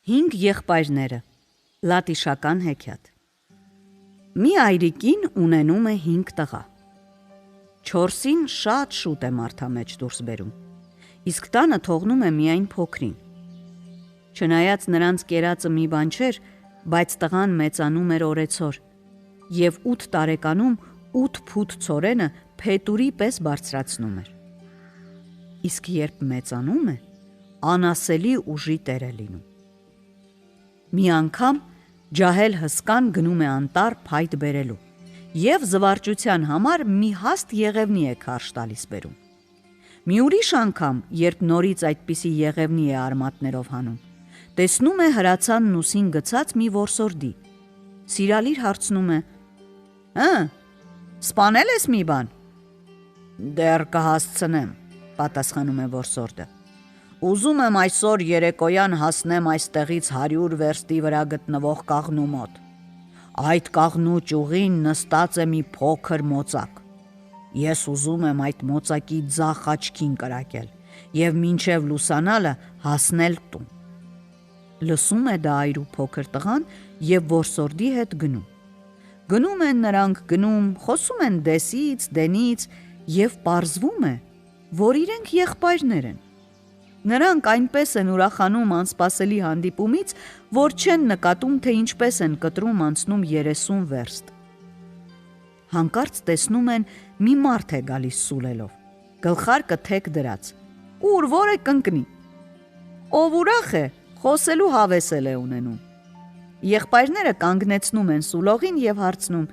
5 եղբայրները, լատիշական հեքիաթ։ Մի այրիկին ունենում է 5 տղա։ 4-ին շատ շուտ է մարդամեջ դուրս բերում, իսկ տանը թողնում է միայն փոքրին։ Չնայած նրանց կերածը մի բան չէր, բայց տղան մեծանում էր օրեցօր, և 8 տարեկանում 8 փութ ցորենը փետուրի պես բարձրացնում էր։ Իսկ երբ մեծանում է, անասելի ուժի տեր է լինում։ Մի անգամ ջահել հսկան գնում է անտառ փայտ բերելու և զվարճության համար մի հաստ եղևնի է քարշ տալիս բերում։ Մի ուրիշ անգամ, երբ նորից այդպիսի եղևնի է արմատներով հանում, տեսնում է հրացանն ուսին գցած մի որսորդի, սիրալիր հարցնում է. սպանել ես մի բան։ Դեռ կհասցնեմ, պատասխանում է որսորդը։ Ուզում եմ այսօր երեկոյան հասնեմ այստեղից 100 վերստի վրա գտնվող կաղնու մոտ։ Այդ կաղնու ճյուղին նստած է մի փոքր մոծակ։ Ես ուզում եմ այդ մոծակի ձախ աչքին կրակել և մինչև լուսանալը հասնել տուն։ Լսում է դա այրու փոքր տղան և որսորդի հետ գնում։ Գնում են նրանք, գնում, խոսում են դեսից, դենից և պարզվում է, որ իրենք եղբայրներ են։ Նրանք այնպես են ուրախանում անսպասելի հանդիպումից, որ չեն նկատում, թե ինչպես են կտրում անցնում 30 վերստ։ Հանկարծ տեսնում են մի մարդ է գալիս սուլելով, գլխարկը թեք դրած, ուր որ է կընկնի։ Ով ուրախ է, խոսելու հավես է ունենում։ Եղբայրները կանգնեցնում են սուլողին և հարցնում.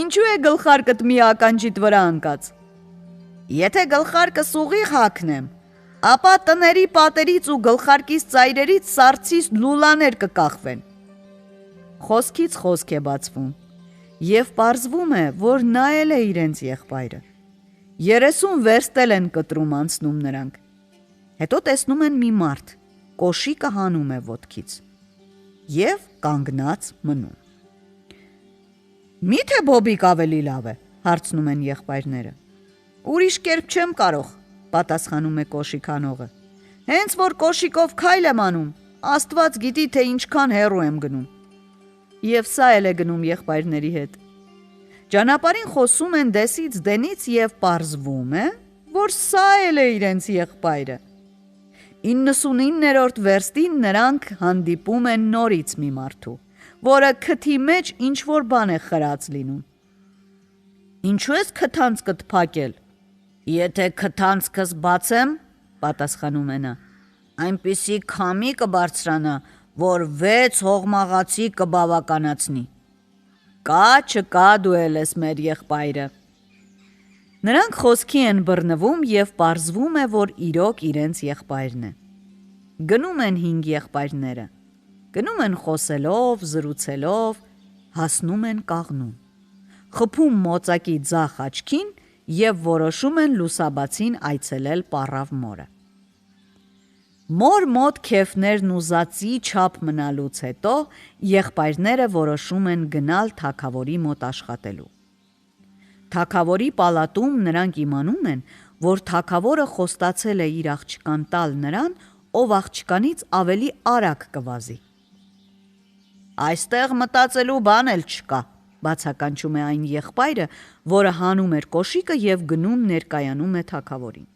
Ինչու է գլխարկդ մի ականջիդ վրա ընկած։ Եթե գլխարկս ուղիղ հագնեմ, ապա տների պատերից ու գլխարկիս ծայրերից սառցիս լուլաներ կկախվեն։ Խոսքից խոսք է բացվում, և պարզվում է, որ նա էլ է իրենց եղբայրը։ 30 վերստ են կտրում անցնում նրանք։ Հետո տեսնում են մի մարդ, կոշիկը հանում է ոտքից և կանգնած մնում։ Միթե բոբիկ ավելի լավ է, հարցնում են եղբայրները։ Ուրիշ կերպ չեմ կարող, պատասխանում է կոշիկ հանողը։ Հենց որ կոշիկով քայլ եմ անում, Աստված գիտի, թե ինչքան հեռու եմ գնում։ Եվ սա էլ է գնում եղբայրների հետ։ Ճանապարհին խոսում են դեսից դենից և պարզվում է, որ սա էլ է իրենց եղբայրը։ 99-րդ վերստին նրանք հանդիպում են նորից մի մարդու, որը քթի մեջ ինչ-որ բան է խրած լինում։ Ինչու ես քթանցքդ փակել։ Եթե քթանցքս բացեմ, պատասխանում է նա, այնպիսի քամի կբարձրանա, որ 6 հողմաղացի կբավականացնի։ Կա չկա դու էլ ես մեր եղբայրը։ Նրանք խոսքի են բռնվում և պարզվում է, որ իրոք իրենց եղբայրն է։ Գնում են 5 եղբայրները, գնում են խոսելով, զրուցելով, հասնում են կաղնուն, խփում մոծակի ձախ աչքին և որոշում են լուսաբացին այցելել պառավ մորը։ Մոր մոտ քեֆներն ուզածի չափ մնալուց հետո եղբայրները որոշում են գնալ թագավորի մոտ աշխատելու։ Թագավորի պալատում նրանք իմանում են, որ թագավորը խոստացել է իր աղջկան տալ նրան, ով աղջկանից ավելի արագ կվազի։ Այստեղ մտածելու բան էլ չկա, բացականչում է այն եղբայրը, որը հանում էր կոշիկը և գնում ներկայանում է թագավորին։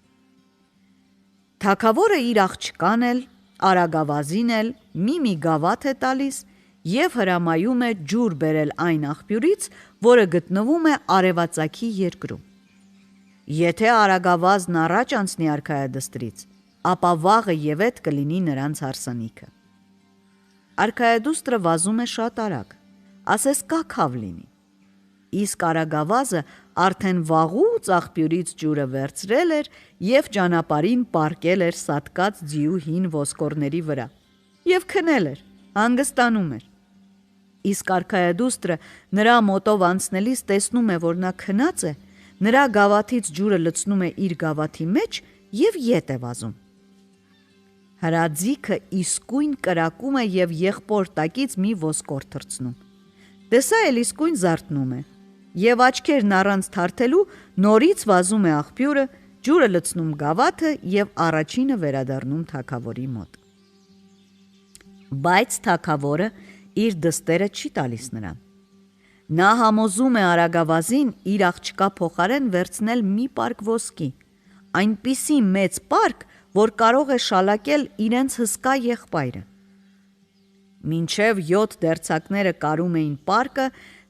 Թագավորը իր աղջկան էլ, արագավազին էլ մի գավաթ է տալիս և հրամայում է ջուր բերել այն աղբյուրից, որը գտնվում է արևածագի երկրում։ Եթե արագավազն առաջ անցնի արքայադուստրից, ապա վաղը ևեթ կլինի նրանց հարսանիքը։ Արքայադուստրը վազում է շատ արագ, ասես կաքավ լինի։ Իսկ արագավազը արդեն վաղուց աղբյուրից ջուրը վերցրել էր և ճանապարհին պառկել էր սատկած ձիու հին ոսկորների վրա և քնել էր, հանգստանում էր։ Իսկ արքայադուստրը նրա մոտով անցնելիս տեսնում է, որ նա քնած է, նրա գավաթից ջուրը լցնում է իր գավաթի մեջ և ետ է վազում։ Հրաձիգը իսկույն կրակում է և եղբոր տակից մի ոսկոր թռցնում։ Տեսա էլ իսկույն զարթնում է և աչքերն առանց թարթելու նորից վազում է աղբյուրը, ջուրը լցնում գավաթը և առաջինը վերադառնում թագավորի մոտ։ Բայց թագավորը իր դստերը չի տալիս նրան։ Նա համոզում է արագավազին իր աղջկա փոխարեն վերցնել մի պարկ ոսկի, այնպիսի մեծ պարկ, որ կարող է շալակել իրենց հսկա եղբայրը։ Մինչև 7 դերձակները կարում էին պարկը,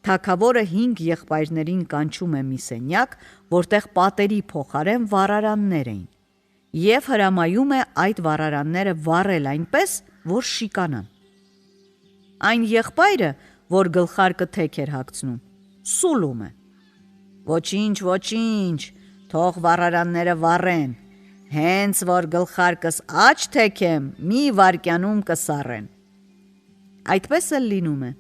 թագավորը 5 եղբայրներին կանչում է մի սենյակ, որտեղ պատերի փոխարեն վառարաններ էին, և հրամայում է այդ վառարանները վառել այնպես, որ շիկանան։ Այն եղբայրը, որ գլխարկը թեք էր հագցնում, սուլում է. «Ոչինչ, ոչինչ, թող վառարանները վառեն, հենց որ գլխարկս աջ թեքեմ, մի վայրկյանում կսառեն»։ Այդպես էլ լինում է։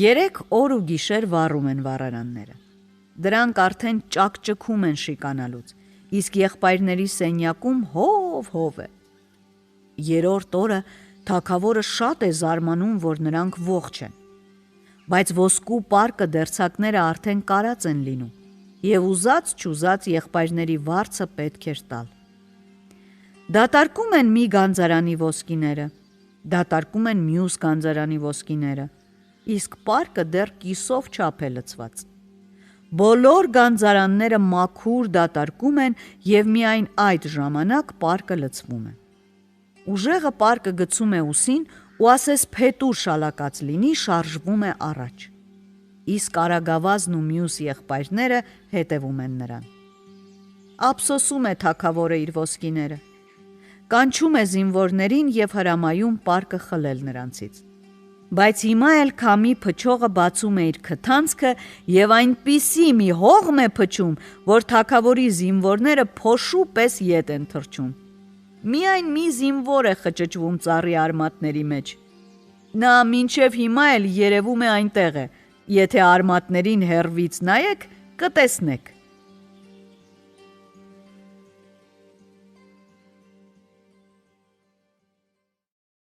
3 օր ու գիշեր վառում են վառարանները։ Դրանք արդեն ճակճկում են շիկանալուց, իսկ եղբայրների սենյակում հով է։ 3-րդ օրը թագավորը շատ է զարմանում, որ նրանք ողջ են, բայց ոսկու պարկը դերձակները արդեն կարած են լինում, և ուզած-չուզած եղբայրների վարձը պետք էր տալ։ Դատարկում են մի գանձարանի ոսկիները, դատարկում են մյուս գանձարանի ոսկիները, իսկ պարկը դեռ կիսով չափ է լցված։ Բոլոր գանձարանները մաքուր դատարկում են և միայն այդ ժամանակ պարկը լցվում է։ Ուժեղը պարկը գցում է ուսին ու ասես փետուր շալակած լինի, շարժվում է առաջ, իսկ արագավազն ու մյուս եղբայրները հետևում են նրան։ Ափսոսում է թագավորը իր ոսկիները, կանչում է զինվորներին և հրամայում պարկը խլել նրանցից։ Բայց հիմա էլ քամի փչողը բացում է իր քթանցքը և այնպիսի մի հողմ է փչում, որ թագավորի զինվորները փոշու պես ետ են թռչում։ Միայն մի զինվոր է խճճվում ծառի արմատների մեջ։ Նա մինչև հիմա էլ երևում է այնտեղ է, եթե արմատներին հեռվից նայեք, կտեսնեք։